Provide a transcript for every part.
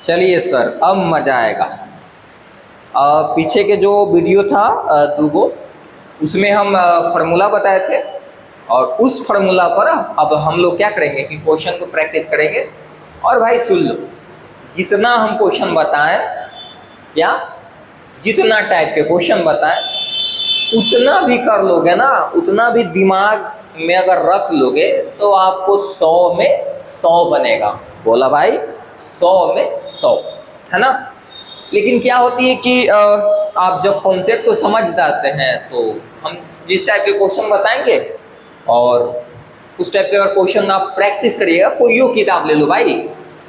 चलिए सर, अब मजा आएगा। पीछे के जो वीडियो था दूगो, उसमें हम फार्मूला बताए थे और उस फार्मूला पर अब हम लोग क्या करेंगे कि क्वेश्चन को प्रैक्टिस करेंगे। और भाई सुन लो, जितना हम क्वेश्चन बताएं, क्या जितना टाइप के क्वेश्चन बताएं उतना भी कर लोगे ना, उतना भी दिमाग में अगर रख लोगे तो आपको 100 में 100 बनेगा। बोला भाई, 100 में 100, है ना। लेकिन क्या होती है कि आप जब कॉन्सेप्ट को समझ जाते हैं तो हम जिस टाइप के क्वेश्चन बताएंगे और उस टाइप के अगर क्वेश्चन आप प्रैक्टिस करिएगा, कोई किताब ले लो भाई,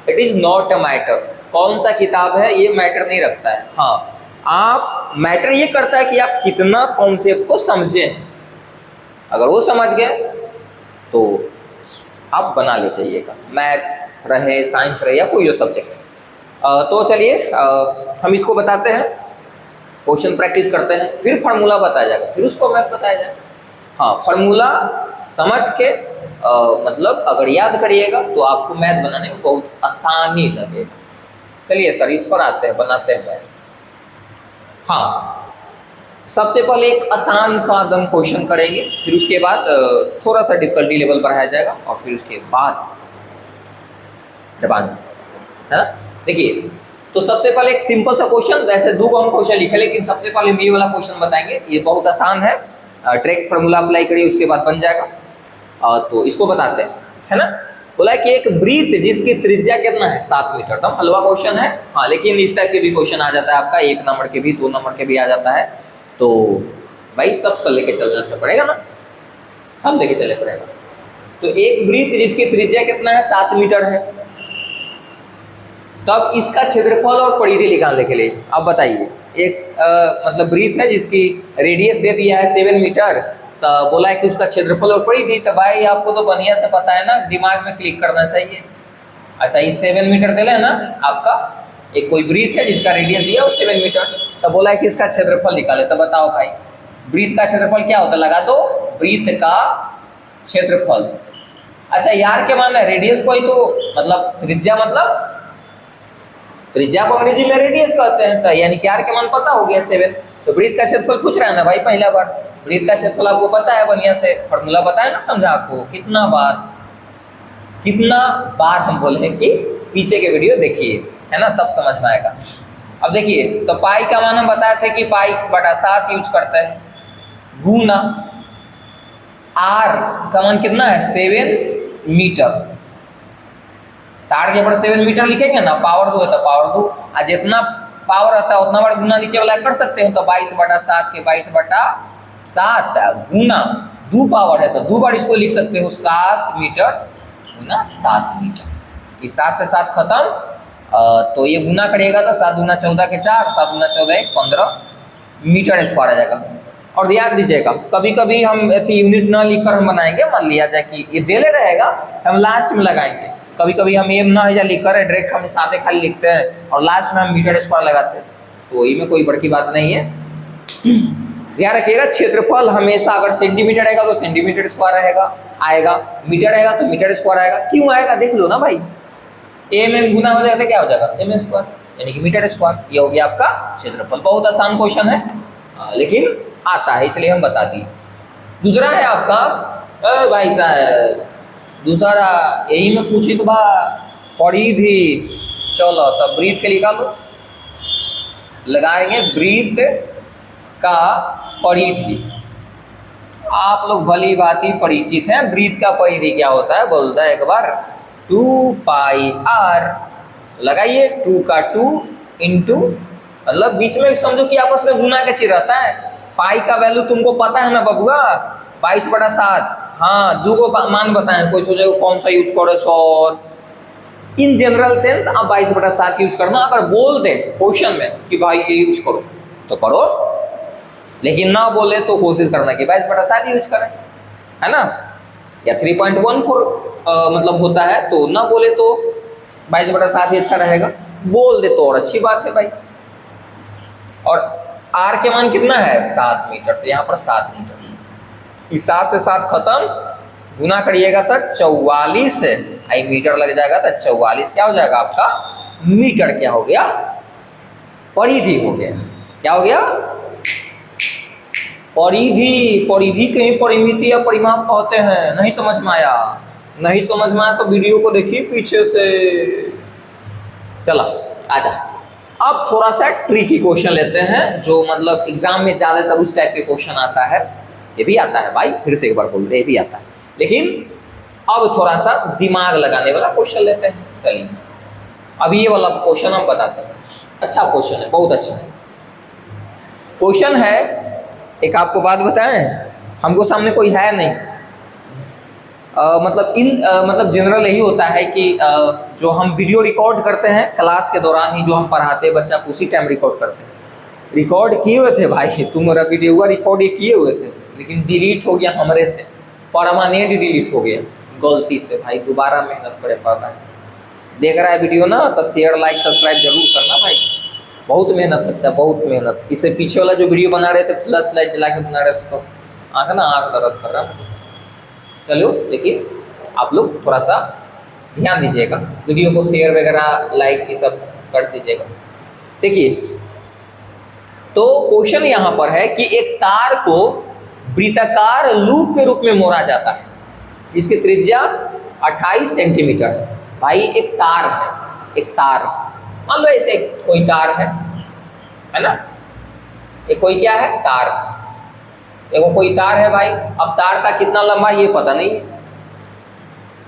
it is not a matter कौन सा किताब है, ये मैटर नहीं रखता है। हाँ, आप मैटर ये करता है कि आप कितना कॉन्सेप्ट को समझे। अगर वो समझ गए तो आप बना ले जाइएगा, मैथ रहे, साइंस रहे या कोई और सब्जेक्ट। तो चलिए हम इसको बताते हैं, क्वेश्चन प्रैक्टिस करते हैं, फिर फार्मूला बताया जाएगा, फिर उसको मैथ बताया जाएगा। हाँ, फार्मूला समझ के मतलब अगर याद करिएगा तो आपको मैथ बनाने में बहुत आसानी लगेगा। चलिए सर, इस पर आते हैं, बनाते हैं मैथ। हाँ, सबसे पहले एक आसान सा दम क्वेश्चन करेंगे, फिर उसके बाद थोड़ा सा डिफिकल्टी लेवल बढ़ाया जाएगा और फिर उसके बाद एडवांस, है ना। देखिए, तो सबसे पहले एक सिंपल सा क्वेश्चन, वैसे दो हम क्वेश्चन लिखे लेकिन सबसे पहले ये वाला क्वेश्चन बताएंगे। ये बहुत आसान है, डायरेक्ट फार्मूला अप्लाई करिए, उसके बाद बन जाएगा। तो इसको बताते हैं, है ना। बोला कि एक वृत्त जिसकी त्रिज्या कितना है, 7 मीटर। एकदम हलवा क्वेश्चन है। हाँ, लेकिन इस टाइप के भी क्वेश्चन आ जाता है आपका, 1 नंबर के भी, 2 नंबर के भी आ जाता है। तो भाई सब लेके चलना पड़ेगा ना, सब लेके चले पड़ेगा। तो एक वृत्त जिसकी त्रिज्या कितना है, 7 मीटर है, तब इसका क्षेत्रफल और परिधि निकालने के लिए अब बताइए। एक मतलब वृत्त है जिसकी रेडियस दे दिया है 7 मीटर, तो बोला है कि उसका क्षेत्रफल और परिधि। तो भाई आपको तो बढ़िया से पता है ना, दिमाग में क्लिक करना चाहिए। अच्छा, ये 7 मीटर दे ना आपका, एक कोई वृत्त है जिसका रेडियस दिया वो 7 मीटर, तो बोला है कि इसका क्षेत्रफल निकाले। तो बताओ भाई, वृत्त का क्षेत्रफल क्या होता है, लगा दो, वृत्त का क्षेत्रफल। अच्छा, यार के मान है रेडियस को ही तो मतलब त्रिज्या, मतलब त्रिज्या को अंग्रेजी में रेडियस कहते हैं, तो यानी कि आर के मान पता हो गया 7। तो वृत्त का क्षेत्रफल पूछ रहा है ना भाई, पहला बार वृत्त का क्षेत्रफल आपको पता है, बढ़िया से फॉर्मूला बताया ना, समझा आपको। कितना बार हम बोले हैं कि पीछे के वीडियो देखिए, है ना, तब समझ में आएगा। अब देखिए, तो पाई का मान हम बताए थे कि पाई 1/7 यूज करता है, गुना आर का मान कितना है, 7 मीटर। तार के ऊपर 7 मीटर लिखेंगे ना, पावर 2 है तो पावर 2, और जितना पावर रहता है उतना बार गुना नीचे वाला कर सकते हैं। तो 22/7 के 22/7 गुना 2 पावर है तो 2 बार इसको लिख सकते हो, 7 मीटर गुना 7 मीटर। ये 7 से 7 खत्म, तो ये गुना करिएगा तो 7 गुना 14 के 4, 7 गुना 14 15 मीटर स्क्वायर आ जाएगा। और याद दीजिएगा, कभी कभी हम यूनिट ना लिखकर हम बनाएंगे, मान लिया जाए कि ये देले रहेगा, हम लास्ट में लगाएंगे। कभी कभी हम ये ना है लिख कर डायरेक्ट हम साथ खाली लिखते हैं और लास्ट में हम मीटर स्क्वायर लगाते हैं, तो वही में कोई बड़ी बात नहीं है। ध्यान रखिएगा, क्षेत्रफल हमेशा अगर सेंटीमीटर रहेगा तो सेंटीमीटर स्क्वायर रहेगा आएगा, मीटर रहेगा तो मीटर स्क्वायर आएगा। क्यों आएगा देख लो ना भाई, एम गुना हो जाएगा, क्या हो जाएगा, एम स्क्वायर, यानी कि मीटर स्क्वायर। ये हो गया आपका क्षेत्रफल। बहुत आसान क्वेश्चन है, लेकिन आता है इसलिए हम बता दिए। दूसरा है आपका भाई साहब, दूसरा यही में पूछी तो बा परिधि। चलो तब वृत्त के निकालो, लगाएंगे वृत्त का परिधि। आप लोग भली भांति परिचित हैं, वृत्त का परिधि क्या होता है, बोलता है एक बार 2πr। लगाइए, 2 का 2 इंटू, मतलब बीच में समझो कि आपस में गुना का चिन्ह रहता है। पाई का वैल्यू तुमको पता है ना बबुआ, 22/7। हाँ, 2 को मान बताएं, कोई सोचेगा कौन सा यूज करो सर। इन जनरल सेंस आप 22/7 यूज करना। अगर बोल दे क्वेश्चन में कि भाई ये यूज करो तो करो, लेकिन ना बोले तो कोशिश करना कि 22/7 यूज करें, है ना। या 3.14 मतलब होता है, तो ना बोले तो 22/7 ही अच्छा रहेगा, बोल दे तो और अच्छी बात है भाई। और आर के मान कितना है, 7 मीटर, तो यहाँ पर 7 मीटर। इस 7 से 7 खत्म, गुना करिएगा तो 44 मीटर लग जाएगा, तो 44 क्या हो जाएगा आपका मीटर क्या हो गया, परिधि हो गया। क्या हो गया, परिधि। परिधि कहीं परिमिति या परिमाप कहते हैं। नहीं समझ में आया, नहीं समझ में आया तो वीडियो को देखिए पीछे से। चलो आजा, अब थोड़ा सा ट्रिकी क्वेश्चन लेते हैं, जो मतलब एग्जाम में ज्यादातर उस टाइप के क्वेश्चन आता है। ये भी आता है भाई, फिर से एक बार बोल रहे, ये भी आता है, लेकिन अब थोड़ा सा दिमाग लगाने वाला क्वेश्चन लेते हैं। चलिए अभी ये वाला क्वेश्चन हम बताते हैं। अच्छा क्वेश्चन है, बहुत अच्छा है क्वेश्चन है। एक आपको बात बताएं, हमको सामने कोई है नहीं, मतलब जनरल यही होता है कि जो हम वीडियो रिकॉर्ड करते हैं क्लास के दौरान ही, जो हम पढ़ाते हैं बच्चा को उसी टाइम रिकॉर्ड करते हैं। रिकॉर्ड किए हुए थे भाई, तुम्हारा वीडियो हुआ रिकॉर्ड ये किए हुए थे, लेकिन डिलीट हो गया हमरे से, परमानेंट डिलीट हो गया गलती से। भाई दोबारा मेहनत करे पड़ता है। देख रहा है वीडियो ना, तो शेयर लाइक सब्सक्राइब जरूर करना भाई, बहुत मेहनत लगता है, बहुत मेहनत। इससे पीछे वाला जो वीडियो बना रहे थे फ्लैश लाइट जला के बना रहे थे, तो आँख दर्द कर रहा। चलो लेकिन आप लोग थोड़ा सा ध्यान दीजिएगा, वीडियो को शेयर वगैरह लाइक ये सब कर दीजिएगा। देखिए तो क्वेश्चन यहाँ पर है कि एक तार को वृत्ताकार लूप के रूप में मोड़ा जाता है, इसकी त्रिज्या 28 सेंटीमीटर है। भाई एक तार है, एक तार मान लो ऐसे कोई तार है ना, ये कोई क्या है, तार। देखो कोई तार है भाई, अब तार का कितना लंबा ये पता नहीं है,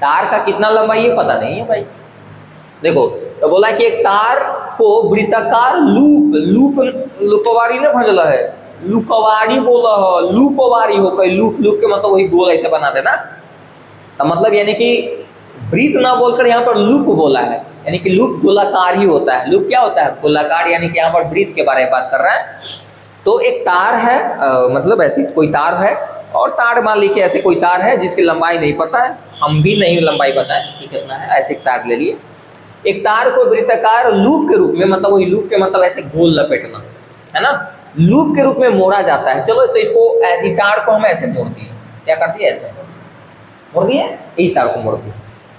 तार का कितना लंबा ये पता नहीं है भाई। देखो तो बोला कि एक तार को वृत्ताकार लूपवारी ने भंजला है, लुकवारी बोला है, लूपवारी हो गई, लूप के मतलब वही गोल ऐसे बना देना, तो मतलब यानी कि वृत्त ना बोलकर यहाँ पर लूप बोला है, यानी कि लूप गोलाकार ही होता है। लूप क्या होता है, गोलाकार, यानी कि यहाँ पर वृत्त के बारे में बात कर रहा है। तो एक तार है, मतलब ऐसी कोई तार है, और तार मान लीजिए ऐसे कोई तार है जिसकी लंबाई नहीं पता है, हम भी नहीं लंबाई बताएं कि कितना है, ऐसे एक तार ले लिए। एक तार को वृत्ताकार लूप के रूप में, मतलब वही लूप के मतलब ऐसे गोल लपेटना है ना, लूप के रूप में मोड़ा जाता है। चलो तो इसको ऐसी तार को हम ऐसे मोड़ दिए, क्या कर दिए, ऐसे मोड़ दिए, इस तार को मोड़ दिए,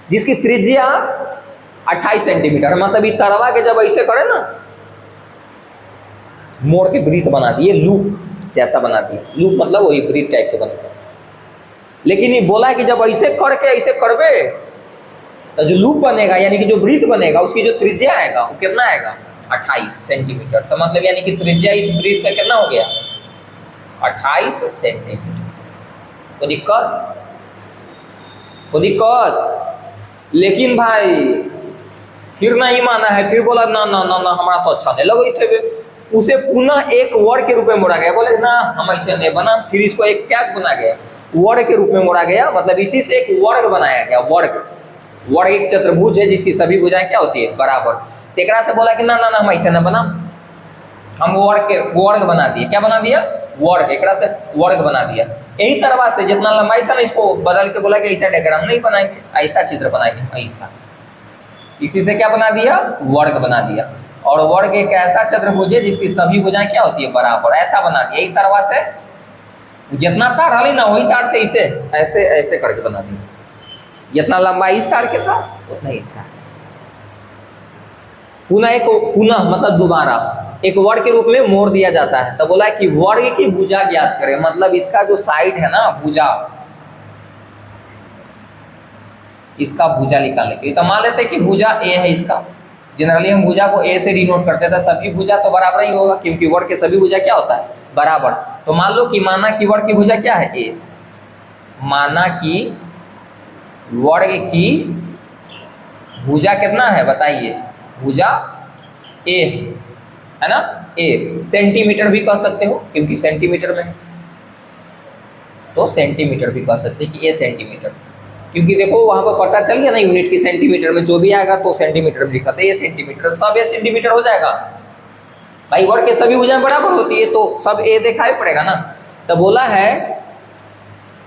जिसकी त्रिज्या 28 सेंटीमीटर, मतलब इस तरवा के जब ऐसे करे ना, मोड़ के वृत्त बना दिए, लूप जैसा बना दिए। लूप मतलब वही वृत्त टाइप के बनता है। लेकिन ये बोला है कि जब ऐसे करके ऐसे करबे तो जो लूप बनेगा, यानी कि जो वृत्त बनेगा, उसकी जो त्रिज्या आएगा वो कितना आएगा, 28 सेंटीमीटर। तो मतलब यानी कि त्रिज्या इस वृत्त का कितना हो गया, 28 सेंटीमीटर। तो दिक्कत, तो दिक्कत। लेकिन भाई फिर नहीं माना है, फिर बोला ना ना ना ना हमारा तो अच्छा नहीं लगे थे, उसे पुनः एक वर्ग के रूप में मोड़ा गया। बोले ना हम ऐसे नहीं बना, फिर इसको एक क्या बना गया, वर्ग के रूप में मोड़ा गया, मतलब इसी से एक वर्ग बनाया गया। वर्ग, वर्ग एक चतुर्भुज है जिसकी सभी भुजाएं क्या होती है, बराबर। तेकरा से बोला कि ना ना ना हम ऐसे ना बना, हम वर्ग बना दिए। क्या बना दिया, वर्ग, एक से वर्ग बना दिया। यही तरह से जितना लंबाई था ना, इसको बदल के बोला कि ऐसा डायग्राम नहीं बनाएंगे, ऐसा चित्र बनाएंगे, ऐसा। इसी से क्या बना दिया, वर्ग बना दिया। और वर्ग एक ऐसा चतुर्भुज है जिसकी सभी भुजाएं क्या होती है, बराबर, ऐसा बना दिया। यही तरह से जितना तार हली ना, वही तार से इसे ऐसे ऐसे करके बना दिया। जितना लंबाई इस तार के था उतना इसका। पुनः मतलब दोबारा एक वर्ग के रूप में मोड़ दिया जाता है। तो बोला कि वर्ग की भुजा ज्ञात करें, मतलब इसका जो साइड है ना, भुजा, इसका भुजा निकालने के लिए। तो मान लेते हैं कि भुजा ए है इसका, जनरली हम भुजा को ए से डिनोट करते थे। सभी भुजा तो बराबर ही होगा, क्योंकि वर्ग के सभी भुजा क्या होता है, बराबर। तो मान लो कि माना कि वर्ग की भुजा क्या है, ए। माना कि वर्ग की भुजा कितना है बताइए, भुजा ए है ना, ए। सेंटीमीटर भी कह सकते हो क्योंकि सेंटीमीटर में है, तो सेंटीमीटर भी कह सकते हैं कि ए सेंटीमीटर, क्योंकि देखो वहां पर पता चल गया ना यूनिट की, सेंटीमीटर में जो भी आएगा तो सेंटीमीटर में लिखते हैं, ये सेंटीमीटर, सब ए सेंटीमीटर हो जाएगा भाई। वर्ग के सभी भुजाएं बराबर होती है तो सब ए दिखाई पड़ेगा ना। तो बोला है,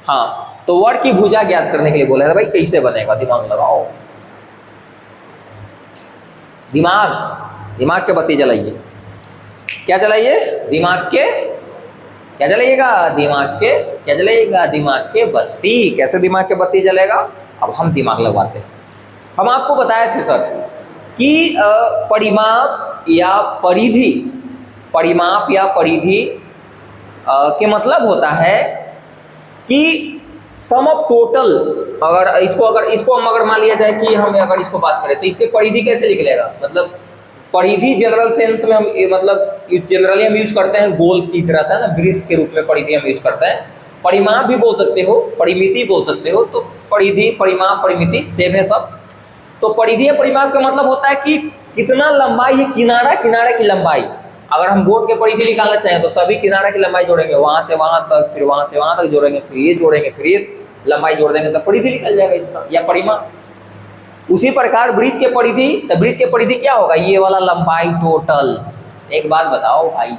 हाँ, तो वर्ग की भुजा ज्ञात करने के लिए बोला है भाई, कैसे बनेगा, दिमाग लगाओ, दिमाग के बत्ती जलाइए। क्या जलाइए, दिमाग के क्या जलाइएगा, दिमाग के क्या जलाइएगा, दिमाग के बत्ती। कैसे दिमाग के बत्ती जलेगा, अब हम दिमाग लगवाते हैं। हम आपको बताए थे सर कि परिमाप या परिधि, परिमाप या परिधि के मतलब होता है कि सम ऑफ टोटल, अगर इसको हम अगर मान लिया जाए कि हम अगर इसको बात करें तो इसके परिधि कैसे निकलेगा, मतलब परिधि जनरल सेंस में हम मतलब जनरली हम यूज करते हैं, गोल चीज रहता है ना, वृत्त के रूप में परिधि हम यूज करते हैं। परिमाप भी बोल सकते हो, परिमिति बोल सकते हो, तो परिधि परिमाप परिमिति सेम है सब। तो परिधि या परिमाप का मतलब होता है कि कितना लंबाई है किनारा, किनारे की लंबाई। अगर हम बोर्ड के परिधि निकालना चाहें तो सभी किनारे की लंबाई जोड़ेंगे, वहां से वहां तक, फिर वहां से वहां तक जोड़ेंगे, फिर ये जोड़ेंगे, फिर ये लंबाई जोड़ देंगे, तो परिधि निकल जाएगा इसका, या परिमाप। उसी प्रकार वृत्त के परिधि, तो वृत्त के परिधि क्या होगा, ये वाला लंबाई टोटल। एक बात बताओ भाई,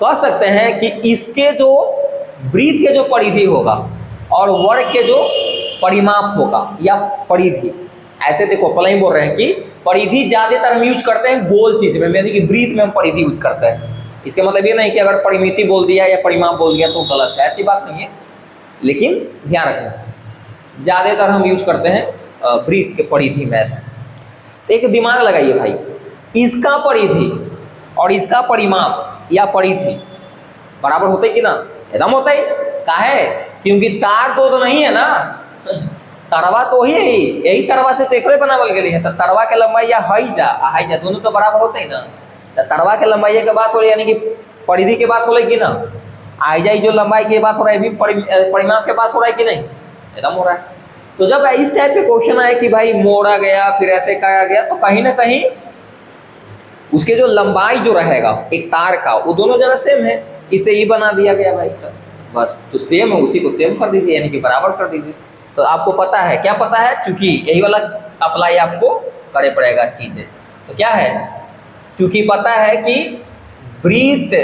कह सकते हैं कि इसके जो वृत्त के जो परिधि होगा और वर्ग के जो परिमाप होगा या परिधि, ऐसे देखो पहले ही बोल रहे हैं कि परिधि ज्यादातर हम यूज करते हैं गोल चीज में, यानी कि वृत्त में हम परिधि यूज करते हैं। इसके मतलब ये नहीं कि अगर परिमिति बोल दिया या परिमाप बोल दिया तो गलत है, ऐसी बात नहीं है, लेकिन ध्यान रखना ज्यादातर हम यूज करते हैं वृत्त के परिधि में। ऐसा तो एक दिमाग लगाइए भाई, इसका परिधि और इसका परिमाप या परिधि बराबर होते कि ना, एकदम होता ही। काहे, क्योंकि तार तो नहीं है ना, तरवा तो ही है, यही तरवा से तो एकरे बनावल गेली है, तो तरवा के लंबाई या हाई जा दोनों तो बराबर होते ही ना। तो तरवा के लंबाई के बात हो रही, यानी कि परिधि के बात हो रही कि ना, आई जाई जो लंबाई की बात हो रहा है, भी परिमाप के बात हो रहा है कि नहीं, एकदम हो रहा है। तो जब इस टाइप के क्वेश्चन आए कि भाई मोड़ा गया फिर ऐसे कहा गया, तो कहीं ना कहीं उसके जो लंबाई जो रहेगा एक तार का, वो दोनों जगह सेम है, इसे ही बना दिया गया भाई। तो बस तो सेम है, उसी को सेम कर दीजिए, यानी कि बराबर कर दीजिए। तो आपको पता है, क्या पता है, चूंकि यही वाला अप्लाई आपको करे पड़ेगा चीजें। तो क्या है, क्योंकि पता है कि वृत्त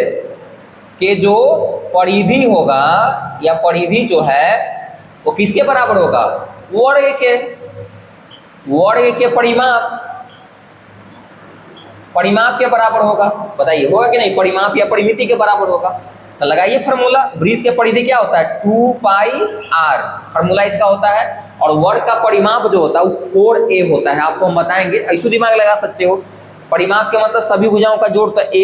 के जो परिधि होगा या परिधि जो है वो किसके बराबर होगा, वर्ग के परिमाप, परिमाप के बराबर होगा। बताइए होगा कि नहीं, परिमाप या परिमिति के बराबर होगा। तो लगाइए फार्मूला, वृत्त के परिधि क्या होता है, 2πr, फार्मूला इसका होता है। और वर्ग का परिमाप जो होता है वो 4a होता है, आपको हम बताएंगे, ऐसे दिमाग लगा सकते हो। परिमाप के मतलब सभी भुजाओं का जोड़, तो a + a +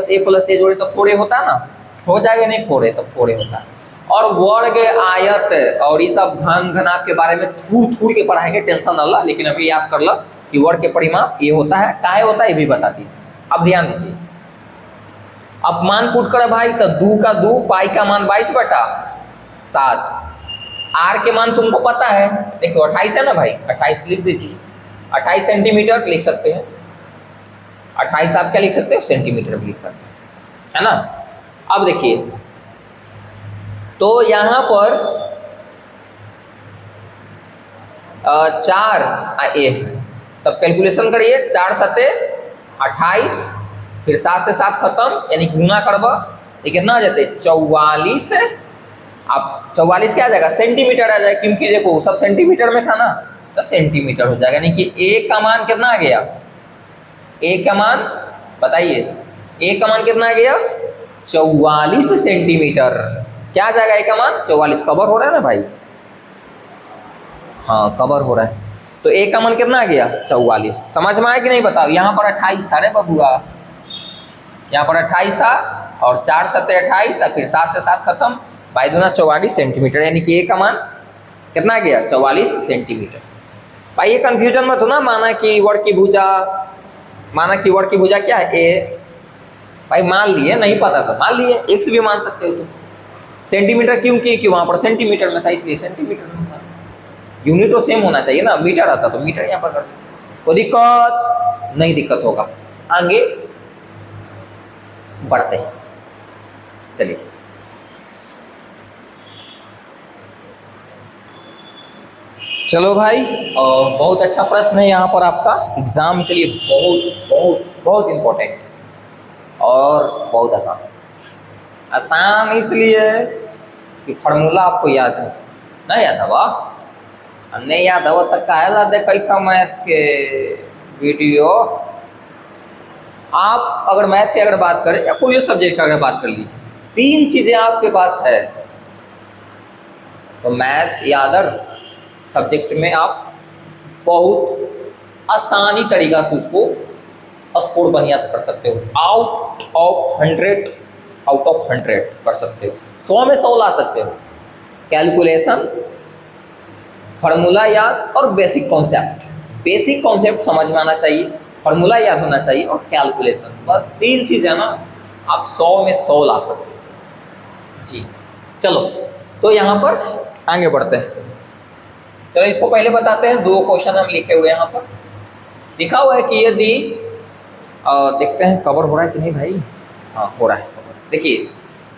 a + a जोड़े तो 4a होता है ना, हो जाएगा नहीं 4a, तो 4a होता है। और वर्ग आयत और ये सब घन घनाप के बारे में थूर के पढ़ाएंगे, टेंशन अल्लाह, लेकिन अभी याद कर लो कि वर्ग के परिमाप ये होता है, काहे होता है ये भी बताती है। अब ध्यान दीजिए, अब मान पुट कर भाई, तो 2 का 2, पाई का मान 22/7, आर के मान तुमको पता है, देखो 28 है ना भाई, 28 लिख दीजिए, 28 सेंटीमीटर लिख सकते हैं, 28 आप क्या लिख सकते हो, सेंटीमीटर भी लिख सकते हैं, है ना। अब देखिए, तो यहां पर 4 a है, तब कैलकुलेशन करिए, 4 × 7 = 28, फिर 7 से 7 खत्म, यानी गुना करब, ये कितना आ जाते 44। अब 44 क्या आ जाएगा, सेंटीमीटर आ जाएगा, क्योंकि देखो सब सेंटीमीटर में था ना, तो सेंटीमीटर हो जाएगा। यानी कि a का मान कितना आ गया, a का मान बताइए, a का मान कितना आ गया, 44 सेंटीमीटर। क्या आ जाएगा a का मान, 44। कवर हो रहा है ना भाई, हाँ कवर हो रहा है। तो a का मान कितना आ गया, 44। समझ में आया कि नहीं बताओ। यहाँ पर 28 था रे बबुआ, यहाँ पर 28 था, और 4 × 7 = 28, और फिर 7 से 7 खत्म, बाई दूना 44 सेंटीमीटर, यानी कि a का मान कितना आ गया, 44 सेंटीमीटर। भाई ये कंफ्यूजन मत हो ना, माना कि वर्ग की भुजा क्या है, a, भाई मान लिए, नहीं पता था मान लिए, x भी मान सकते हो तुम। सेंटीमीटर क्यों कि वहां पर सेंटीमीटर में था, इसलिए सेंटीमीटर में था। यूनिट तो सेम होना चाहिए ना, मीटर आता तो मीटर यहाँ पर कर, कोई दिक्कत नहीं, दिक्कत होगा। आगे बढ़ते हैं, चलिए। चलो भाई, बहुत अच्छा प्रश्न है यहाँ पर आपका, एग्जाम के लिए बहुत बहुत बहुत इम्पोर्टेंट और बहुत आसान। आसान इसलिए कि फार्मूला आपको याद है, नहीं याद है वाह, नहीं याद हो तो काहेला देखा था मैथ के वीडियो। आप अगर मैथ की अगर बात करें या कोई सब्जेक्ट का अगर बात कर लीजिए, 3 चीजें आपके पास है, तो मैथ या अदर सब्जेक्ट में आप बहुत आसानी तरीका से उसको स्कोर बढ़िया से कर सकते हो। आउट ऑफ 100 कर सकते हो, 100 में 100 ला सकते हो। कैलकुलेशन, फार्मूला याद और बेसिक कॉन्सेप्ट समझ में आना चाहिए, फार्मूला याद होना चाहिए और कैलकुलेशन, बस 3 चीज़ है ना, आप 100 में 100 ला सकते हो जी। चलो तो यहाँ पर आगे बढ़ते हैं। चलो इसको पहले बताते हैं, 2 क्वेश्चन हम लिखे हुए यहाँ पर। लिखा हुआ है कि यदि देखते हैं कवर हो रहा है कि नहीं भाई, हाँ हो रहा है। देखिए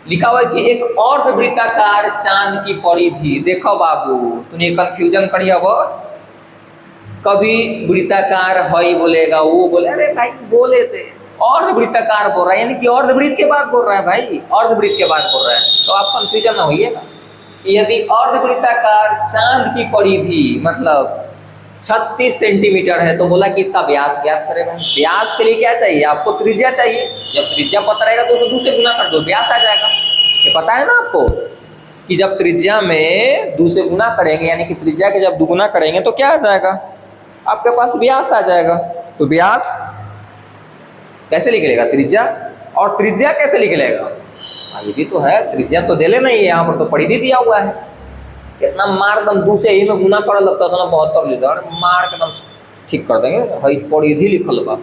लिखा हुआ है कि एक अर्धवृत्ताकार चांद की परिधि, देखो बाबू तूने कंफ्यूजन करी, अब कभी वृत्ताकार हई बोलेगा, वो बोले अरे भाई बोले थे अर्धवृत्ताकार बोल रहा है, यानी कि अर्धवृत्त के बाद बोल रहा है भाई, अर्धवृत्त के बाद बोल रहा है, तो आप कंफ्यूजन ना होइएगा। यदि अर्धवृत्ताकार चांद की परिधि मतलब 36 सेंटीमीटर है, तो बोला कि इसका व्यास ज्ञात करेगा। व्यास के लिए क्या चाहिए आपको? त्रिज्या चाहिए। जब त्रिज्या पता रहेगा तो उसे 2 से गुना कर दो, व्यास आ जाएगा। ये पता है ना आपको कि जब त्रिज्या में 2 से गुना करेंगे, यानी कि त्रिज्या के जब 2 गुना करेंगे तो क्या आ जाएगा? आपके पास व्यास आ जाएगा। तो व्यास कैसे निकलेगा? त्रिज्या। और त्रिज्या कैसे निकलेगा? ये भी तो है, त्रिज्या तो दे लेना ही है, यहाँ पर तो परिधि दिया हुआ है। कितना मार दम 2 से ही में गुना कर लगता था ना, 72 लीटर, और मार के दम ठीक कर देंगे। हई परिधि लिखल बा।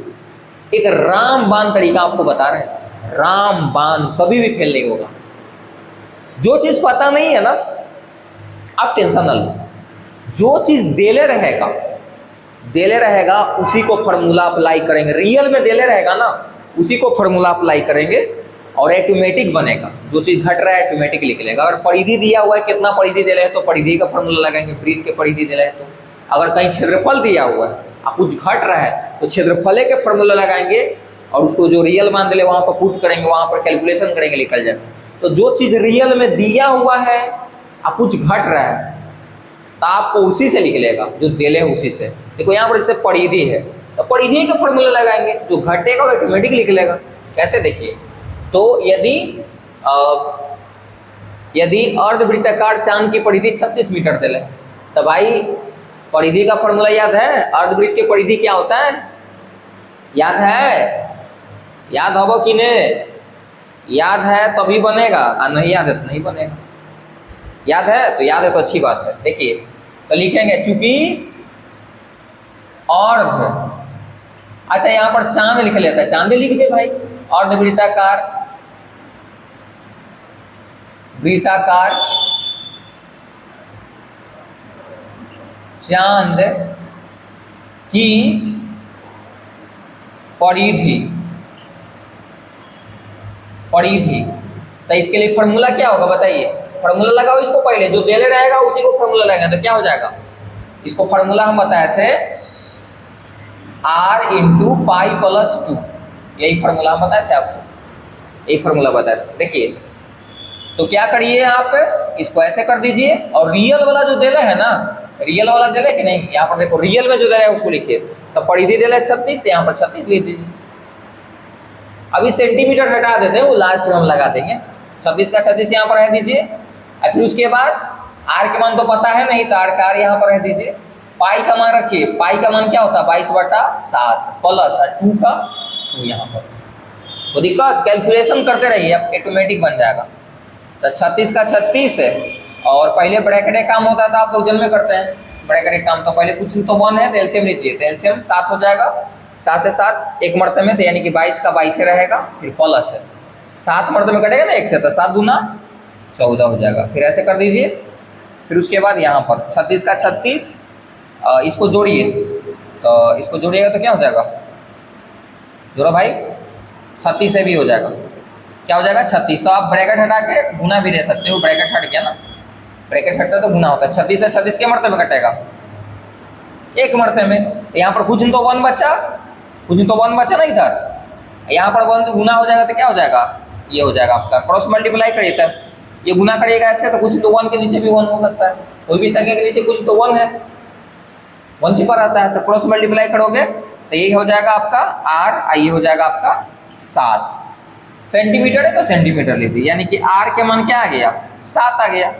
एक रामबाण तरीका आपको बता रहे हैं, रामबाण कभी भी फेल नहीं होगा। जो चीज पता नहीं है ना, आप टेंशन ना लो। जो चीज देले रहेगा उसी को फार्मूला अप्लाई करेंगे। रियल में देले रहेगा ना, उसी को फार्मूला अप्लाई करेंगे और ऑटोमेटिक बनेगा। जो चीज घट रहा है ऑटोमेटिक लिख लेगा। अगर परिधि दिया हुआ है, कितना परिधि दे रहे हैं तो परिधि का फार्मूला लगाएंगे, वृत्त के परिधि दे रहे हैं तो। अगर कहीं क्षेत्रफल दिया हुआ है और कुछ घट रहा है तो क्षेत्रफल के फार्मूला लगाएंगे और उसको जो रियल मान दे वहां पर पुट करेंगे, वहां पर कैलकुलेशन करेंगे, निकल जाएगा। तो जो चीज रियल में दिया हुआ है और कुछ घट रहा है तो आपको उसी से लिख लेगा, जो देले उसी से। देखो यहाँ पर जैसे परिधि है तो परिधि का फार्मूला लगाएंगे, जो घटेगा ऑटोमेटिक लिख लेगा। कैसे? देखिए, तो यदि अर्धवृत्ताकार चांद की परिधि 36 मीटर देले, तो भाई परिधि का फार्मूला याद है? अर्धवृत्त की परिधि क्या होता है? याद है? याद होगा कि नहीं? याद है तभी बनेगा, और नहीं याद है तो नहीं बनेगा। याद है? तो याद है तो अच्छी बात है। देखिए तो लिखेंगे, चूंकि अर्ध, अच्छा यहाँ पर चांद लिख लेता है, चांद लिख दे भाई। अर्धवृत्ताकार चांद की परिधि, तो इसके लिए फार्मूला क्या होगा बताइए? फार्मूला लगाओ इसको पहले, जो देले रहेगा उसी को फार्मूला लगाएंगे तो क्या हो जाएगा? इसको फार्मूला हम बताए थे r × π+2, यही फार्मूला हम बताए थे आपको, यही फार्मूला बताए थे। देखिए तो क्या करिए आप, इसको ऐसे कर दीजिए और रियल वाला जो दे रहे है ना, रियल वाला दे रहे कि नहीं, यहाँ पर देखो रियल में जो दे रहे है उसको लिखिए। तो परिधि दे रहे 36, तो यहाँ पर 36 लिख दीजिए। अभी सेंटीमीटर हटा देते हैं, वो लास्ट में हम लगा देंगे। 36 का 36 यहाँ पर रह दीजिए। और फिर उसके बाद आर के मान तो पता है नहीं, तो आर का आर यहाँ पर रह दीजिए। पाई का मान रखिए, पाई का मान क्या होता है? 22/7 प्लस 2 का 2 यहाँ पर। तो दिक्कत, कैलकुलेशन करते रहिए, अब ऑटोमेटिक बन जाएगा। तो 36 का 36 है, और पहले ब्रैकेट एक काम होता था, आप लोग जन्म में करते हैं ब्रैकेट एक काम, तो पहले कुछ तो 1 है तो एलसीएम लीजिए, तो एलसीएम 7 हो जाएगा। 7 से 7 एक मरते में, तो यानी कि 22 का 22 रहेगा, फिर प्लस है 7 मरते में कटेगा ना 1 से, तो 7 दूना 14 हो जाएगा। फिर ऐसे कर दीजिए। फिर उसके बाद यहाँ पर 36 का 36, इसको जोड़िए, तो इसको जोड़िएगा तो क्या हो जाएगा? जोड़ो भाई, 36 से भी हो जाएगा। क्या हो जाएगा? 36। तो आप ब्रैकेट हटा के गुना भी दे सकते हो, ब्रैकेट हट गया ना, ब्रैकेट हटता तो गुना होता है। 36 से 36 के मरते में कटेगा, एक मरते में। यहाँ पर कुछ तो 1 बचा ना इधर, यहाँ पर 1 तो गुना हो जाएगा, तो क्या हो जाएगा? ये हो जाएगा आपका क्रॉस मल्टीप्लाई करिए, तब ये गुना करिएगा ऐसे, तो कुछ तो 1 के नीचे भी 1 हो सकता है, कोई भी संख्या के नीचे कुछ तो 1 है, 1 छिपा रहता है, तो क्रॉस मल्टीप्लाई करोगे तो ये हो जाएगा आपका r, ये हो जाएगा आपका 7 सेंटीमीटर है, तो सेंटीमीटर लीजिए, यानी कि r के मान क्या आ गया? 7 आ गया।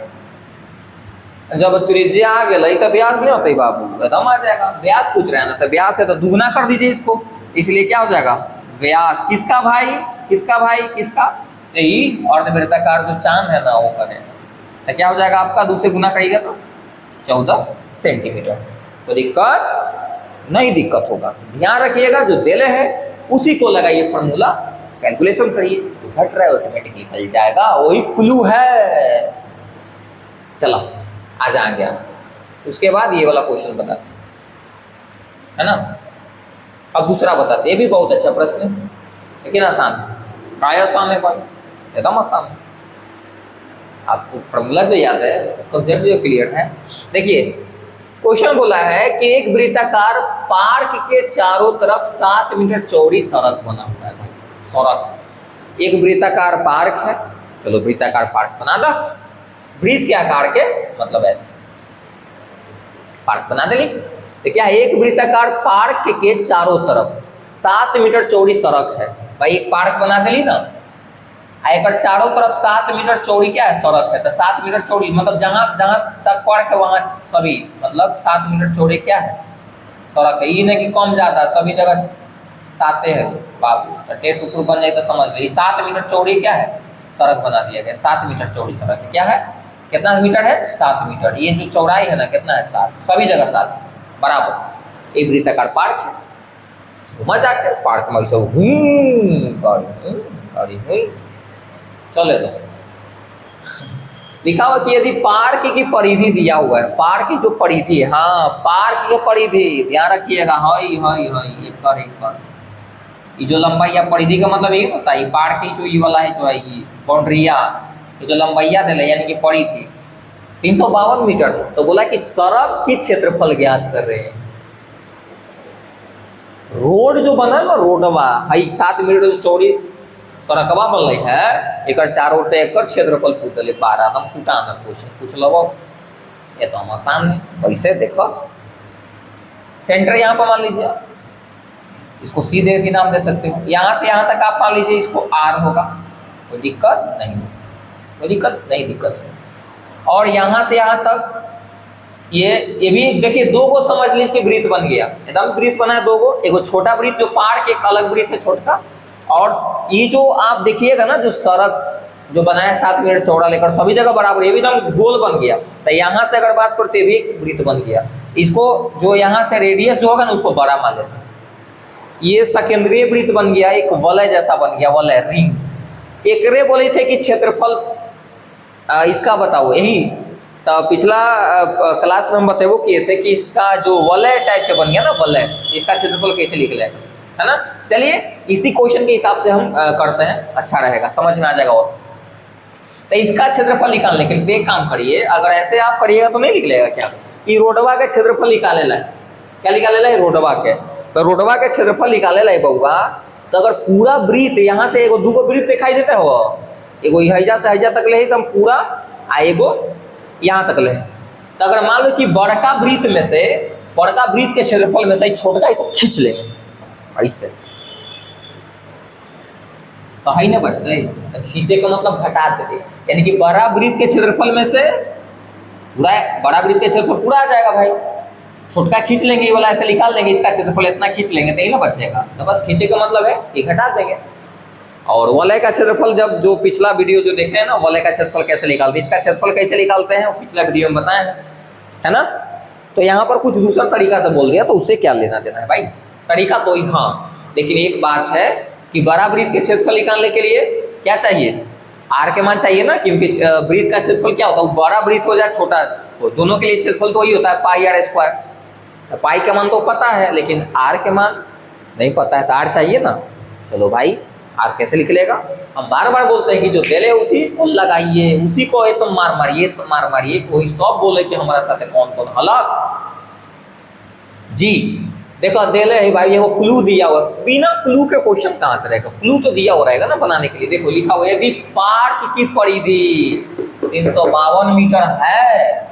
जब त्रिज्या आ गई तो व्यास नहीं होता बाबू, एकदम आ जाएगा। व्यास पूछ रहे हैं ना, तो व्यास है तो दुगना कर दीजिए इसको, इसलिए क्या हो जाएगा व्यास। किसका भाई, किसका भाई, किसका, यही अर्धवृत्ताकार जो चांद है ना वो करें, तो क्या हो जाएगा आपका, 2 से गुना करिएगा तो 14 सेंटीमीटर। तो दिक्कत नहीं, दिक्कत होगा। ध्यान रखिएगा जो दिले है उसी को लगाइए फॉर्मूला, कैलकुलेशन करिए, तो घट रहा है ऑटोमेटिकली फैल जाएगा, वही क्लू है। चलो आ जाएंगे आप। उसके बाद ये वाला क्वेश्चन बताते है ना। अब दूसरा बताते, ये भी बहुत अच्छा प्रश्न है लेकिन आसान है। काय आसान है भाई, एकदम आसान है। आपको फॉर्मूला जो याद है, कंसेप्ट जो क्लियर है। देखिए क्वेश्चन बोला है कि एक वृत्ताकार पार्क के चारों तरफ 7 मीटर चौड़ी सड़क बना हुआ है भाई, सड़क। एक वृत्ताकार पार्क है, चलो वृत्ताकार पार्क बना दो, वृत्त के आकार के मतलब ऐसे पार्क बना देंगे। तो क्या एक वृत्ताकार पार्क के चारों तरफ 7 मीटर चौड़ी सड़क है भाई, एक पार्क बना देली ना, एक चारों तरफ 7 मीटर चौड़ी क्या है सड़क है, तो 7 मीटर चौड़ी मतलब जहां जहां तक पार्क है वहां सभी मतलब 7 मीटर चौड़ी क्या है सड़क है। ये नहीं कि कम ज्यादा, सभी जगह 7 है बाबू, तो टेट टुकड़ बन जाए तो समझ लो 7 मीटर चौड़ी क्या है सड़क बना दिया गया। 7 मीटर चौड़ी सड़क है, क्या है, कितना मीटर है 7 मीटर। ये जो चौड़ाई है ना कितना है 7, सभी जगह 7 बराबर। एक वृत्ताकार पार्क है, मजा के पार्क में सब गाड़ी चले दो। लिखा हुआ कि यदि पार्क की परिधि दिया हुआ है, पार्क की जो परिधि, हाँ पार्क की परिधि ध्यान रखिएगा, हई हई हई एक ये जो लंबाई या परिधि का मतलब ये होता है पार्क की जो ये वाला है जो है ये बाउंड्रिया, ये जो लंबाइया दे यानी कि परिधि 352 मीटर। तो बोला कि सड़क की क्षेत्रफल ज्ञात कर रहे हैं। रोड जो बना ना रोडवा हई 7 मीटर चौड़ी सड़कवा बन रही है, एक चारों ओर एक क्षेत्रफल पूछल 12 दम फूटा ना पूछ लो, ये तो हम आसान है। वैसे देखो सेंटर यहाँ पर मान लीजिए, इसको सीधे भी नाम दे सकते हो, यहाँ से यहाँ तक आप मान लीजिए इसको आर होगा, कोई दिक्कत नहीं, कोई दिक्कत नहीं, दिक्कत है। और यहाँ से यहाँ तक ये भी देखिए 2 को समझ लीजिए वृत्त बन गया, एकदम वृत्त बना है 2 को, एक छोटा वृत्त जो पार्क एक अलग वृत्त है छोटा, और ये जो आप देखिएगा ना जो सड़क जो बनाया 7 मीटर चौड़ा लेकर सभी जगह बराबर, ये भी एकदम गोल बन गया। तो यहाँ से अगर बात करते भी वृत्त बन गया, इसको जो यहाँ से रेडियस जो होगा ना उसको बड़ा मान लेते हैं। ये सेकेंडरी वृत्त बन गया, एक वलय जैसा बन गया, वलय रिंग। एक रे बोले थे कि क्षेत्रफल इसका बताओ, यही तो पिछला क्लास में हम बताओ किए थे कि इसका जो वलय टाइप के बन गया ना वलय, इसका क्षेत्रफल कैसे लिख लेगा, है ना। चलिए इसी क्वेश्चन के हिसाब से हम करते हैं, अच्छा रहेगा, समझ में आ जाएगा। और तो इसका क्षेत्रफल निकालने के लिए एक काम करिए, अगर ऐसे आप करिएगा तो नहीं निकलेगा क्या, ये रोडवा का क्षेत्रफल निकाले ला, क्या निकाले ला रोडवा के, तो रोडवा के क्षेत्रफल निकाले ला बउआ। तो अगर पूरा वृत्त यहाँ से एगो 2 वृत्त दिखाई देता हो, एगो हैजा से हैजा तक ले एकदम पूरा, आ एगो यहाँ तक ले, तो अगर मान लो कि बड़का वृत्त में से, बड़का वृत्त के क्षेत्रफल में से छोटका इसे खींच ले ऐसे, तो है ना बचते, तो खींचे का मतलब घटा देते, यानी कि बड़ा वृत्त के क्षेत्रफल में से पूरा, बड़ा वृत्त के क्षेत्रफल पूरा आ जाएगा भाई, छोटका खींच लेंगे ये वाला ऐसे निकाल लेंगे, इसका क्षेत्रफल इतना खींच लेंगे तो ही ना बचेगा। तो बस खींचे का मतलब है ये घटा देंगे। और वलय का क्षेत्रफल जब जो पिछला वीडियो जो देखे हैं ना, वलय का क्षेत्रफल कैसे निकालते हैं, इसका क्षेत्रफल कैसे निकालते हैं, वो पिछला वीडियो में बताया है ना। तो यहाँ पर कुछ दूसरा तरीका से बोल दिया, तो उससे क्या लेना देना है भाई, तरीका तो ही, हाँ लेकिन एक बात है कि बड़ा वृत्त के क्षेत्रफल निकालने के लिए क्या चाहिए, आर के मान चाहिए ना, क्योंकि वृत्त का क्षेत्रफल क्या होता है, बड़ा वृत्त हो जाए छोटा, तो दोनों के लिए क्षेत्रफल तो वही होता है पाई आर स्क्वायर। तो पाई के मान तो पता है लेकिन आर के मान नहीं पता है, तो आर चाहिए ना। चलो भाई आर कैसे लिख लेगा, हम बार बार बोलते हैं कि जो दे ले उसी को लगाइए, उसी को तुम मार मारिए, तुम मार मारिए, कोई सब बोले कि हमारा साथ कौन कौन अलग जी। देखो दे ले भाई, ये वो क्लू दिया हुआ, बिना क्लू के क्वेश्चन कहाँ से रहेगा, क्लू तो दिया हुआ रहेगा ना बनाने के लिए। देखो लिखा हुआ यदि पार्क की परिधि 352 मीटर है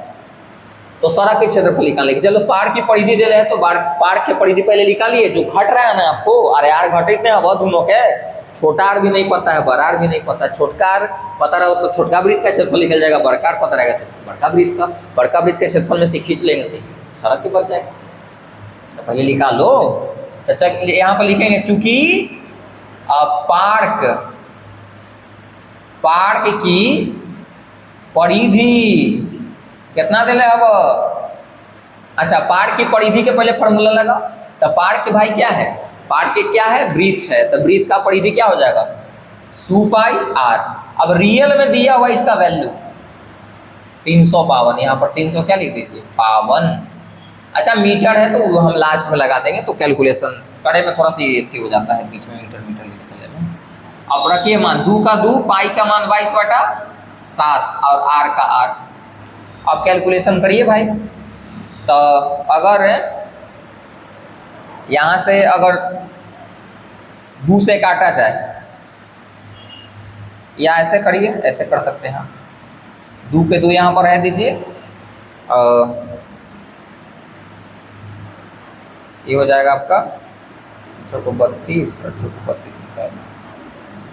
तो सड़क के क्षेत्रफल निकालेंगे। चलो पार्क की परिधि दे रहे हैं तो पार्क की परिधि पहले निकालिए, जो घट रहा है ना आपको, अरे यार घटित नहीं होगा दोनों के, छोटा आर भी नहीं पता है, बड़ा आर भी नहीं पता। छोटका आर पता रहो तो छोटका वृत्त का क्षेत्रफल निकल जाएगा, बड़का आर पता रहेगा तो बड़का वृत्त के क्षेत्रफल में से खींच लेंगे तो सड़क के बच जाएगा। तो पहले लिखा लो, तो चल यहाँ पर लिखेंगे चूंकि पार्क की परिधि कितना दिले अब, अच्छा पार्क की परिधि के पहले फॉर्मूला लगा। तो पार्क के भाई क्या है, पार्क के क्या है, वृत्त है, तो वृत्त का परिधि क्या हो जाएगा 2πr। अब रियल में दिया हुआ इसका वैल्यू 352, यहाँ पर 300 क्या लिख दीजिए पावन। अच्छा मीटर है तो वो हम लास्ट में लगा देंगे, तो कैलकुलेशन करे में थोड़ा सी अच्छी हो जाता है, बीच में मीटर लेके चले जाए। अब रखिए मान 2 का 2, पाई का मान 22/7 और r का r। अब कैलकुलेशन करिए भाई। तो अगर यहाँ से अगर 2 से काटा जाए, या ऐसे करिए, ऐसे कर सकते हैं, 2 के 2 यहाँ पर रह दीजिए, ये हो जाएगा आपका 32 और 32।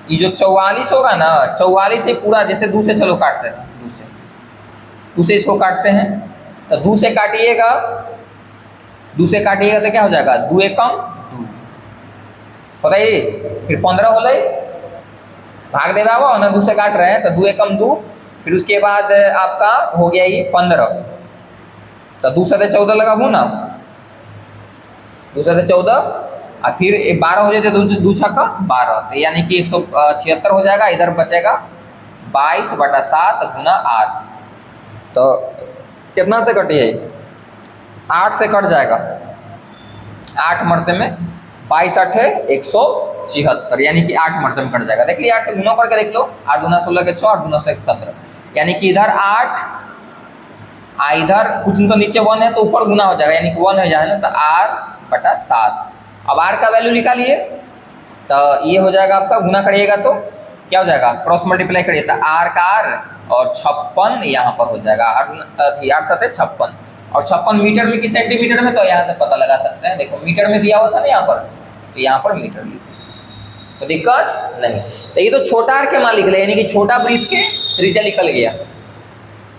ये जो 44 होगा ना, 44 से पूरा जैसे 2 से चलो काटते हैं, 2 से इसको काटते हैं, तो 2 से काटिएगा, 2 से काटिएगा तो क्या हो जाएगा 2 एकम 2, बताइए फिर 15 हो गए, भाग दे रहा ना, 2 से काट रहे हैं तो 2 एकम 2, फिर उसके बाद आपका हो गया ये 15, तो 2 से 14 लगाबू ना, 2 से 14 और फिर 12 हो जाते 2 छक्का 12, तो यानी कि 176 हो जाएगा। इधर बचेगा 22/7 गुना r। तो कितना से कटिए 8 से कट जाएगा, 8 मरते में 22 8 है 176, यानी कि 8 मरते में कट जाएगा। देख लिया 8 से गुना करके देख लो, 8 दूना 16 के 6, 8 दूना 17, यानी कि इधर 8, इधर कुछ तो नीचे 1 है तो ऊपर गुना हो जाएगा, यानी कि 1 हो जाएगा ना, तो r/7। अब r का वैल्यू निकालिए, तो ये हो जाएगा आपका, गुना करिएगा तो क्या हो जाएगा, क्रॉस मल्टीप्लाई करिए तो r का r और 56 यहाँ पर हो जाएगा, 8 7 56, और 56 मीटर में कि सेंटीमीटर में, तो यहाँ से पता लगा सकते हैं। देखो मीटर में दिया हुआ था ना यहाँ पर, तो यहाँ पर मीटर लिख दीजिए, तो दिक्कत नहीं। तो ये तो छोटा आर के मान लिख ले, यानी कि छोटा वृत्त के त्रिज्या निकल गया,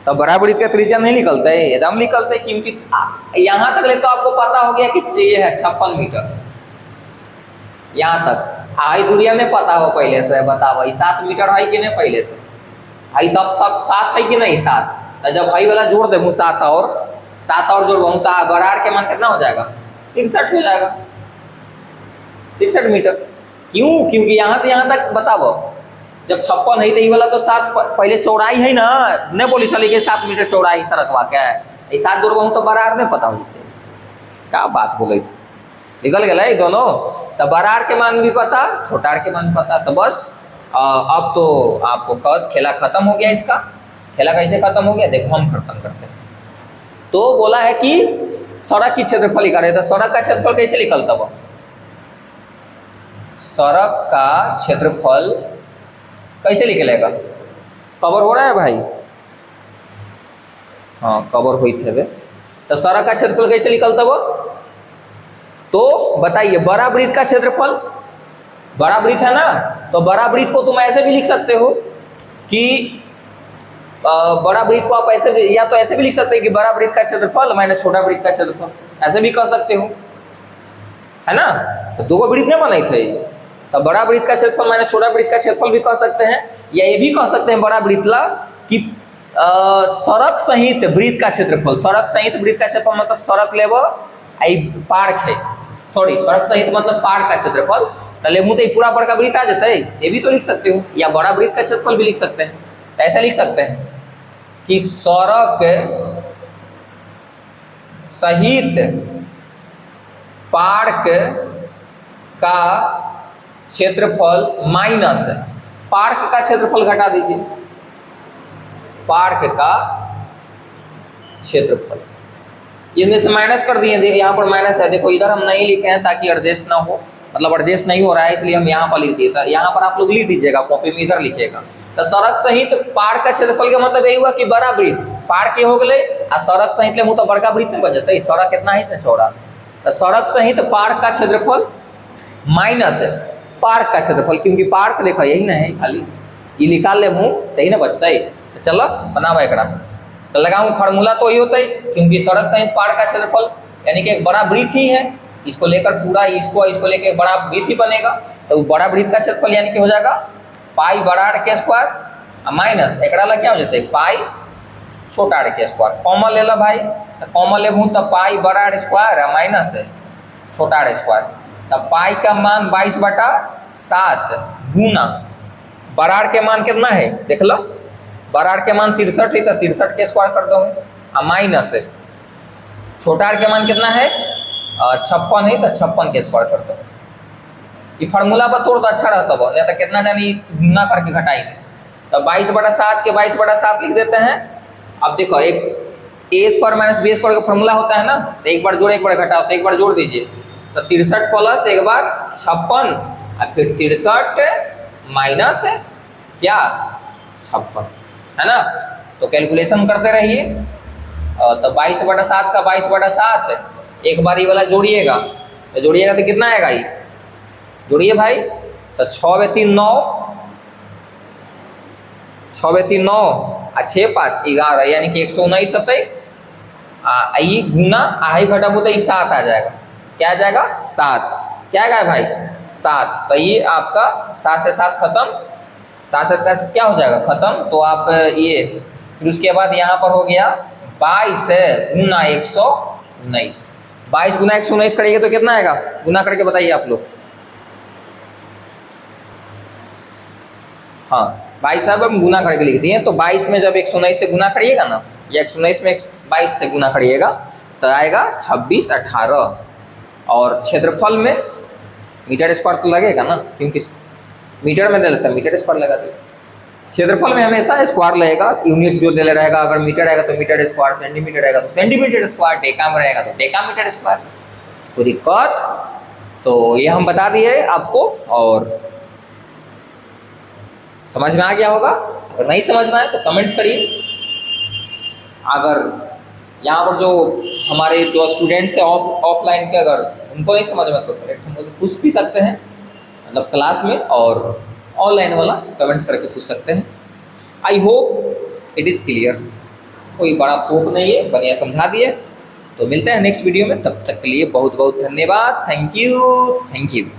तो बड़ा वृत्त का त्रिज्या नहीं निकलता है, एकदम निकलता है, क्योंकि यहाँ तक ले तो आपको पता हो गया कि ये है 56 मीटर, यहाँ तक आई दुनिया में पता हो पहले से, बताओ 7 मीटर है कि नहीं पहले से, आई सब 7 है कि नहीं 7, तो जब भाई वाला जोड़ दे 7 और जोड़ तो बड़ा आर के मान कितना हो जाएगा 63 हो जाएगा, 63 मीटर। क्यों, क्योंकि यहाँ से यहाँ तक बताओ, जब 56 है तो ये वाला तो 7 पहले चौड़ाई है ना, नहीं बोली चली कि 7 मीटर चौड़ाई सड़कवा क्या है, 7 जोड़ तो बड़ा आर में पता हो जाते, क्या बात बोले थी, निकल गया दोनों। तो बड़ा आर के मान भी पता, छोटा आर के मान भी पता, तो बस अब तो आपको बस खेला खत्म हो गया। इसका खेला कैसे खत्म हो गया, देखो हम खत्म करते हैं। तो बोला है कि सड़क की क्षेत्रफल निकाले, तो सड़क का क्षेत्रफल कैसे निकलता वो, सड़क का क्षेत्रफल कैसे निकलेगा, कवर हो रहा है भाई, हाँ कवर हुई थे। तो सड़क का क्षेत्रफल कैसे निकलता वो, तो बताइए बड़ा वृत्त का क्षेत्रफल, बड़ा वृत्त है ना, तो बड़ा वृत्त को तुम ऐसे भी लिख सकते हो कि बड़ा वृत्त को आप ऐसे भी, या तो ऐसे भी लिख सकते हैं कि बड़ा वृत्त का क्षेत्रफल माइनस छोटा वृत्त का क्षेत्रफल, ऐसे भी कर सकते हो, है ना। तो दो वृत्त नहीं बने थे, तो बड़ा वृत्त का क्षेत्रफल माइनस छोटा वृत्त का क्षेत्रफल भी कह सकते हैं, या ये भी कह सकते हैं बड़ा वृत्त ला कि सड़क सहित वृत्त का क्षेत्रफल, सड़क सहित वृत्त का क्षेत्रफल मतलब सड़क लेवल पार्क है, सॉरी सड़क सहित मतलब पार्क का क्षेत्रफल, लेमू तो पूरा बड़का वृत्त आ जाता है, ये भी तो लिख सकते हो, या बड़ा वृत्त का क्षेत्रफल भी लिख सकते हैं। ऐसा लिख सकते हैं कि सड़क सहित पार्क का क्षेत्रफल माइनस पार्क का क्षेत्रफल घटा दीजिए, पार्क का क्षेत्रफल, इनमें से माइनस कर दिए, यहाँ पर माइनस है, देखो इधर हम नहीं लिखे हैं ताकि एडजस्ट ना हो, मतलब एडजस्ट नहीं हो रहा है इसलिए हम यहाँ पर लिख दिए, यहाँ पर आप लोग लिख दीजिएगा कॉपी में, इधर लिखिएगा। तो सड़क सहित पार्क का क्षेत्रफल का मतलब यही हुआ कि बड़ा वृत्त पार्क के हो गए, और सड़क सहित ले तो बड़का वृत्त में बन जाता है, सड़क कितना है इतना चौड़ा, तो सड़क सहित पार्क का क्षेत्रफल माइनस पार्क का क्षेत्रफल, क्योंकि पार्क देखो यही ना है खाली, ये निकाल ले मुँह तही ना बचता है। तो चलो बनावा एकरा, तो लगाऊं फार्मूला तो ये होता है, क्योंकि सड़क सहित पार्क का क्षेत्रफल यानी कि एक बड़ा वृत्त ही है, इसको लेकर पूरा इसको लेकर एक बड़ा वृत्त ही बनेगा। तो बड़ा वृत्त का क्षेत्रफल यानी कि हो जाएगा पाई बड़ा आर के स्क्वायर माइनस एकरा लग क्या हो जाता है पाई छोटा आर के स्क्वायर। कॉमन ले लो भाई, तो कॉमन लेबू तो पाई बड़ा आर स्क्वायर माइनस छोटा आर स्क्वायर। तब पाई का मान 22/7 गुना बड़ा आर के मान कितना है देख लो, बड़ा आर के मान 63 है तो 63 के स्क्वायर कर दो माइनस छोटा आर के मान कितना है 56 है तो 56 के स्क्वायर कर दो। ये फार्मूला पर तोड़ तो अच्छा रहता है, नहीं तो कितना जानी गुना करके घटाएंगे। तो 22/7 के 22/7 लिख देते हैं। अब देखो एक ए स्क्वायर माइनस बी स्क्वायर का फार्मूला होता है ना, तो एक बार जोड़े एक बार घटाओ, तो एक बार जोड़ दीजिए तो 63 प्लस एक बार 56 और फिर 63 माइनस क्या 56 है ना। तो कैलकुलेशन करते रहिए। तो 22/7 का 22/7 एक बार ये वाला जोड़िएगा, तो जोड़िएगा तो कितना आएगा ये जोड़िए भाई, तो 6 × 3 = 9, 6 × 3 = 9 और 6 × 5 = 11 यानी कि 119 होता है। ये गुना आई घटाबू तो 7 आ जाएगा, क्या आ जाएगा 7, क्या आएगा भाई 7। तो ये आपका 7 से 7 खत्म, 7 से 7 क्या हो जाएगा खत्म। तो आप ये फिर उसके बाद यहाँ पर हो गया 22 × 119, 22 × 119 करिएगा तो कितना आएगा, गुना करके बताइए आप लोग। हाँ भाई साहब हम गुना करके लिख दिए, तो 22 में जब 119 से गुना करिएगा ना, या 119 में 22 से गुना करिएगा तो आएगा 26 18। और क्षेत्रफल में मीटर स्क्वायर तो लगेगा ना, क्योंकि मीटर में दे लेता है मीटर स्क्वायर लगा दिए। क्षेत्रफल में हमेशा स्क्वायर लगेगा, यूनिट जो दे रहेगा, अगर मीटर रहेगा तो मीटर स्क्वायर, सेंटीमीटर रहेगा तो सेंटीमीटर स्क्वायर, डेका में रहेगा तो डेकामीटर स्क्वायर। कोई दिक्कत तो ये हम बता दिए आपको, और समझ में आ गया होगा। अगर नहीं समझ में आए तो कमेंट्स करिए। अगर यहाँ पर जो हमारे जो स्टूडेंट्स हैं ऑफलाइन के, अगर उनको नहीं समझ में तो डायरेक्ट हम मुझे पूछ भी सकते हैं, मतलब क्लास में, और ऑनलाइन वाला कमेंट्स करके पूछ सकते हैं। I hope it is clear, कोई बड़ा तोप नहीं है, बढ़िया समझा दिए। तो मिलते हैं नेक्स्ट वीडियो में, तब तक के लिए बहुत बहुत धन्यवाद। Thank you.